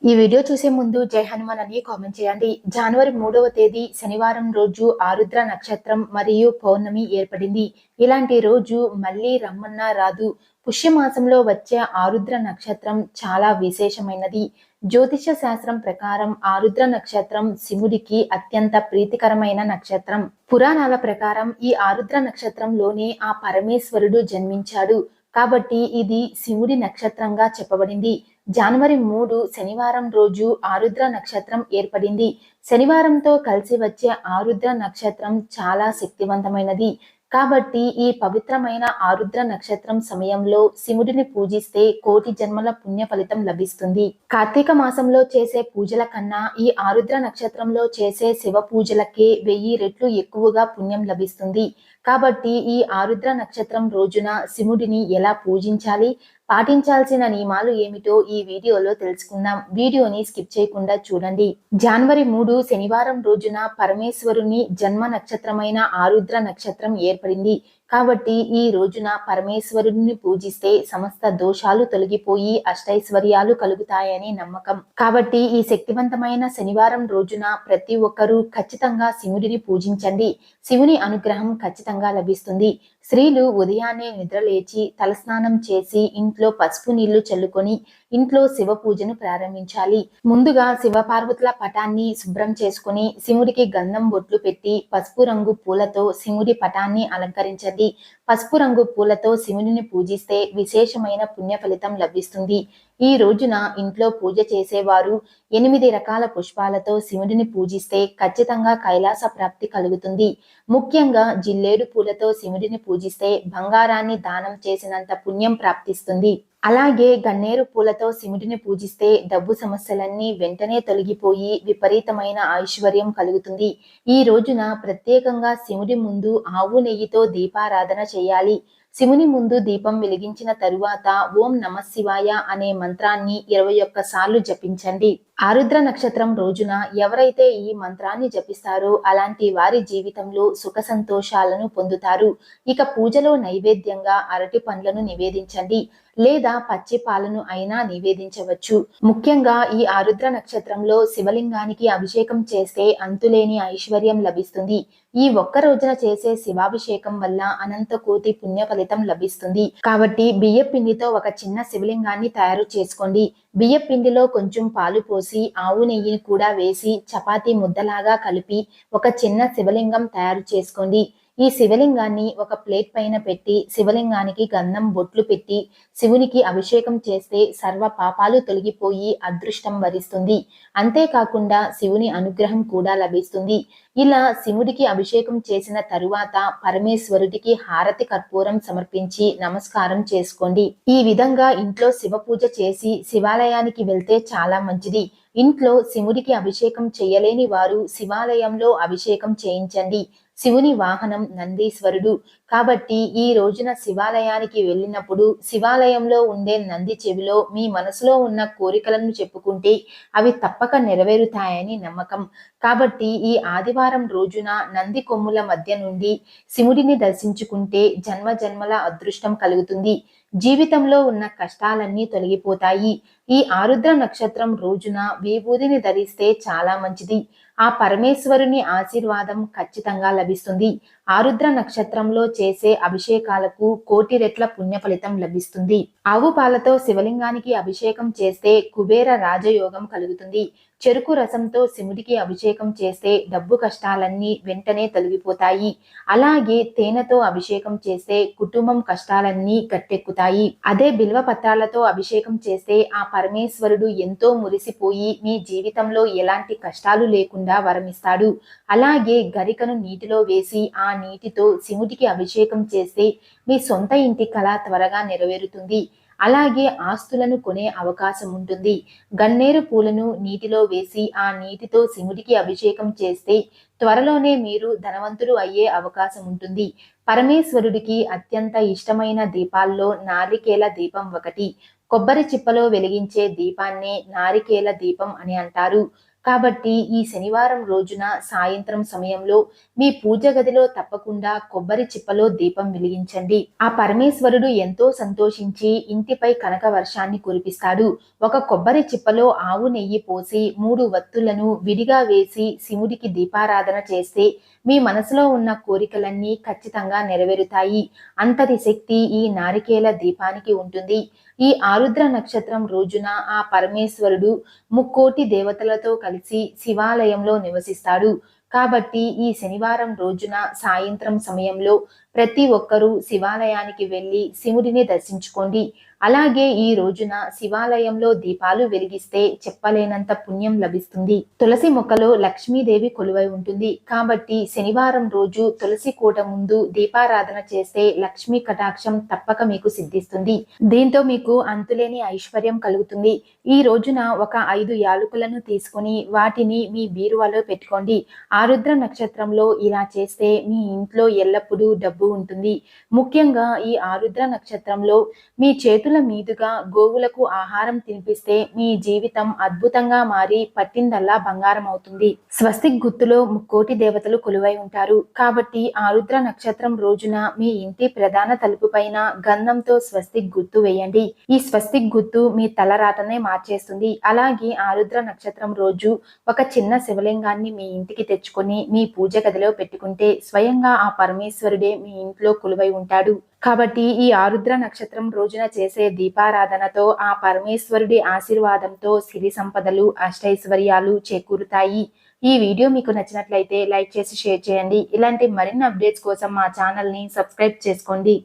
ఈ వీడియో చూసే ముందు జై హనుమాన్ అని కామెంట్ చేయండి. జనవరి 3వ తేదీ శనివారం రోజు ఆరుద్ర నక్షత్రం మరియు పౌర్ణమి ఏర్పడింది. ఇలాంటి రోజు మళ్ళీ రమ్మన్నా రాదు. పుష్యమాసంలో వచ్చే ఆరుద్ర నక్షత్రం చాలా విశేషమైనది. జ్యోతిష శాస్త్రం ప్రకారం ఆరుద్ర నక్షత్రం శివుడికి అత్యంత ప్రీతికరమైన నక్షత్రం. పురాణాల ప్రకారం ఈ ఆరుద్ర నక్షత్రంలోనే ఆ పరమేశ్వరుడు జన్మించాడు. కాబట్టి ఇది శివుడి నక్షత్రంగా చెప్పబడింది. జనవరి 3 శనివారం రోజు ఆరుద్ర నక్షత్రం ఏర్పడింది. శనివారంతో కలిసి వచ్చే ఆరుద్ర నక్షత్రం చాలా శక్తివంతమైనది. కాబట్టి ఈ పవిత్రమైన ఆరుద్ర నక్షత్రం సమయంలో శివుడిని పూజిస్తే కోటి జన్మల పుణ్య ఫలితం లభిస్తుంది. కార్తీక మాసంలో చేసే పూజల కన్నా ఈ ఆరుద్ర నక్షత్రంలో చేసే శివ పూజలకే 1000 రెట్లు ఎక్కువగా పుణ్యం లభిస్తుంది. కాబట్టి ఈ ఆరుద్ర నక్షత్రం రోజున శివుడిని ఎలా పూజించాలి, పాటించాల్సిన నియమాలు ఏమిటో ఈ వీడియోలో తెలుసుకుందాం. వీడియోని స్కిప్ చేయకుండా చూడండి. జనవరి 3 శనివారం రోజున పరమేశ్వరుని జన్మ నక్షత్రమైన ఆరుద్ర నక్షత్రం ఏర్పడింది. కాబట్టి ఈ రోజున పరమేశ్వరుడిని పూజిస్తే సమస్త దోషాలు తొలగిపోయి అష్టైశ్వర్యాలు కలుగుతాయని నమ్మకం. కాబట్టి ఈ శక్తివంతమైన శనివారం రోజున ప్రతి ఒక్కరూ ఖచ్చితంగా శివుడిని పూజించండి. శివుని అనుగ్రహం ఖచ్చితంగా లభిస్తుంది. స్త్రీలు ఉదయాన్నే నిద్రలేచి తలస్నానం చేసి ఇంట్లో పసుపు నీళ్లు చల్లుకొని ఇంట్లో శివ పూజను ప్రారంభించాలి. ముందుగా శివపార్వతుల పటాన్ని శుభ్రం చేసుకుని శివుడికి గంధం బొట్లు పెట్టి పసుపు రంగు పూలతో శివుడి పటాన్ని అలంకరించండి. పసుపు రంగు పూలతో శివుడిని పూజిస్తే విశేషమైన పుణ్య ఫలితం లభిస్తుంది. ఈ రోజున ఇంట్లో పూజ చేసేవారు 8 రకాల పుష్పాలతో శివుడిని పూజిస్తే ఖచ్చితంగా కైలాస ప్రాప్తి కలుగుతుంది. ముఖ్యంగా జిల్లేడు పూలతో శివుడిని పూజిస్తే బంగారాన్ని దానం చేసినంత పుణ్యం ప్రాప్తిస్తుంది. అలాగే గన్నేరు పూలతో శివుడిని పూజిస్తే డబ్బు సమస్యలన్నీ వెంటనే తొలగిపోయి విపరీతమైన ఐశ్వర్యం కలుగుతుంది. ఈ రోజున ప్రత్యేకంగా శివుడి ముందు ఆవు నెయ్యితో దీపారాధన చేయాలి. శివుని ముందు దీపం వెలిగించిన తరువాత ఓం నమః శివాయ అనే మంత్రాన్ని 21 సార్లు జపించండి. ఆరుద్ర నక్షత్రం రోజున ఎవరైతే ఈ మంత్రాన్ని జపిస్తారో అలాంటి వారి జీవితంలో సుఖ సంతోషాలను పొందుతారు. ఇక పూజలో నైవేద్యంగా అరటి పండ్లను నివేదించండి లేదా పచ్చి పాలను అయినా నివేదించవచ్చు. ముఖ్యంగా ఈ ఆరుద్ర నక్షత్రంలో శివలింగానికి అభిషేకం చేస్తే అంతులేని ఐశ్వర్యం లభిస్తుంది. ఈ ఒక్క రోజున చేసే శివాభిషేకం వల్ల అనంత కోటి పుణ్య ఫలితం లభిస్తుంది. కాబట్టి బియ్య పిండితో ఒక చిన్న శివలింగాన్ని తయారు చేసుకోండి. బియ్య పిండిలో కొంచెం పాలు పోసి ఆవు నెయ్యిని కూడా వేసి చపాతీ ముద్దలాగా కలిపి ఒక చిన్న శివలింగం తయారు చేసుకోండి. ఈ శివలింగాన్ని ఒక ప్లేట్ పైన పెట్టి శివలింగానికి గంధం బొట్లు పెట్టి శివునికి అభిషేకం చేస్తే సర్వ పాపాలు తొలగిపోయి అదృష్టం వరిస్తుంది. అంతేకాకుండా శివుని అనుగ్రహం కూడా లభిస్తుంది. ఇలా శివుడికి అభిషేకం చేసిన తరువాత పరమేశ్వరుడికి హారతి కర్పూరం సమర్పించి నమస్కారం చేసుకోండి. ఈ విధంగా ఇంట్లో శివ పూజ చేసి శివాలయానికి వెళ్తే చాలా మంచిది. ఇంట్లో శివుడికి అభిషేకం చేయలేని వారు శివాలయంలో అభిషేకం చేయించండి. శివుని వాహనం నందీశ్వరుడు. కాబట్టి ఈ రోజున శివాలయానికి వెళ్ళినప్పుడు శివాలయంలో ఉండే నంది చెవిలో మీ మనసులో ఉన్న కోరికలను చెప్పుకుంటే అవి తప్పక నెరవేరుతాయని నమ్మకం. కాబట్టి ఈ ఆదివారం రోజున నంది కొమ్ముల మధ్య నుండి శివుడిని దర్శించుకుంటే జన్మ జన్మల అదృష్టం కలుగుతుంది. జీవితంలో ఉన్న కష్టాలన్నీ తొలగిపోతాయి. ఈ ఆరుద్ర నక్షత్రం రోజున విభూదిని ధరిస్తే చాలా మంచిది. ఆ పరమేశ్వరుని ఆశీర్వాదం ఖచ్చితంగా లభిస్తుంది. ఆరుద్ర నక్షత్రంలో చేసే అభిషేకాలకు కోటి రెట్ల పుణ్య ఫలితం లభిస్తుంది. ఆవు పాలతో శివలింగానికి అభిషేకం చేస్తే కుబేర రాజయోగం కలుగుతుంది. చెరుకు రసంతో శివుడికి అభిషేకం చేస్తే డబ్బు కష్టాలన్నీ వెంటనే తొలగిపోతాయి. అలాగే తేనెతో అభిషేకం చేస్తే కుటుంబం కష్టాలన్నీ గట్టెక్కుతాయి. అదే బిల్వ పత్రాలతో అభిషేకం చేస్తే ఆ పరమేశ్వరుడు ఎంతో మురిసిపోయి మీ జీవితంలో ఎలాంటి కష్టాలు లేకుండా వరమిస్తాడు. అలాగే గరికను నీటిలో వేసి ఆ నీటితో శివుడికి అభిషేకం చేస్తే మీ సొంత ఇంటి కల త్వరగా నెరవేరుతుంది. అలాగే ఆస్తులను కొనే అవకాశం ఉంటుంది. గన్నేరు పూలను నీటిలో వేసి ఆ నీటితో శివుడికి అభిషేకం చేస్తే త్వరలోనే మీరు ధనవంతులు అయ్యే అవకాశం ఉంటుంది. పరమేశ్వరుడికి అత్యంత ఇష్టమైన దీపాల్లో నారికేల దీపం ఒకటి. కొబ్బరి చిప్పలో వెలిగించే దీపాన్నే నారికేల దీపం అని అంటారు. కాబట్టి ఈ శనివారం రోజున సాయంత్రం సమయంలో మీ పూజ గదిలో తప్పకుండా కొబ్బరి చిప్పలో దీపం వెలిగించండి. ఆ పరమేశ్వరుడు ఎంతో సంతోషించి ఇంటిపై కనక వర్షాన్ని కురిపిస్తాడు. ఒక కొబ్బరి చిప్పలో ఆవు నెయ్యి పోసి 3 వత్తులను విడిగా వేసి శివుడికి దీపారాధన చేస్తే మీ మనసులో ఉన్న కోరికలన్నీ ఖచ్చితంగా నెరవేరుతాయి. అంతటి శక్తి ఈ నారికేల దీపానికి ఉంటుంది. ఈ ఆరుద్ర నక్షత్రం రోజున ఆ పరమేశ్వరుడు ముక్కోటి దేవతలతో కలిసి శివాలయంలో నివసిస్తాడు. కాబట్టి ఈ శనివారం రోజున సాయంత్రం సమయంలో ప్రతి ఒక్కరూ శివాలయానికి వెళ్ళి శివుడిని దర్శించుకోండి. అలాగే ఈ రోజున శివాలయంలో దీపాలు వెలిగిస్తే చెప్పలేనంత పుణ్యం లభిస్తుంది. తులసి మొక్కలో లక్ష్మీదేవి కొలువై ఉంటుంది. కాబట్టి శనివారం రోజు తులసి కోట ముందు దీపారాధన చేస్తే లక్ష్మీ కటాక్షం తప్పక మీకు సిద్ధిస్తుంది. దీంతో మీకు అంతులేని ఐశ్వర్యం కలుగుతుంది. ఈ రోజున ఒక 5 యాలకులను తీసుకొని వాటిని మీ బీరువాలో పెట్టుకోండి. ఆరుద్ర నక్షత్రంలో ఇలా చేస్తే మీ ఇంట్లో ఎల్లప్పుడూ డబ్బు ఉంటుంది. ముఖ్యంగా ఈ ఆరుద్ర నక్షత్రంలో మీ చేతుల మీదుగా గోవులకు ఆహారం తినిపిస్తే మీ జీవితం అద్భుతంగా మారి పట్టిందల్లా బంగారం అవుతుంది. స్వస్తిక్ గుర్తులో ముక్కోటి దేవతలు కొలువై ఉంటారు. కాబట్టి ఆరుద్ర నక్షత్రం రోజున మీ ఇంటి ప్రధాన తలుపు పైన గంధంతో స్వస్తిక్ గుర్తు వేయండి. ఈ స్వస్తిక్ గుర్తు మీ తలరాతనే మార్చేస్తుంది. అలాగే ఆరుద్ర నక్షత్రం రోజు ఒక చిన్న శివలింగాన్ని మీ ఇంటికి తెచ్చుకొని మీ పూజ గదిలో పెట్టుకుంటే స్వయంగా ఆ పరమేశ్వరుడే మీ ఇంట్లో కొలువై ఉంటాడు. కాబట్టి ఈ ఆరుద్ర నక్షత్రం రోజున చేసే దీపారాధనతో ఆ పరమేశ్వరుడి ఆశీర్వాదంతో సిరి సంపదలు అష్టైశ్వర్యాలు చేకూరుతాయి. ఈ వీడియో మీకు నచ్చినట్లయితే లైక్ చేసి షేర్ చేయండి. ఇలాంటి మరిన్ని అప్డేట్స్ కోసం మా ఛానల్ని సబ్స్క్రైబ్ చేసుకోండి.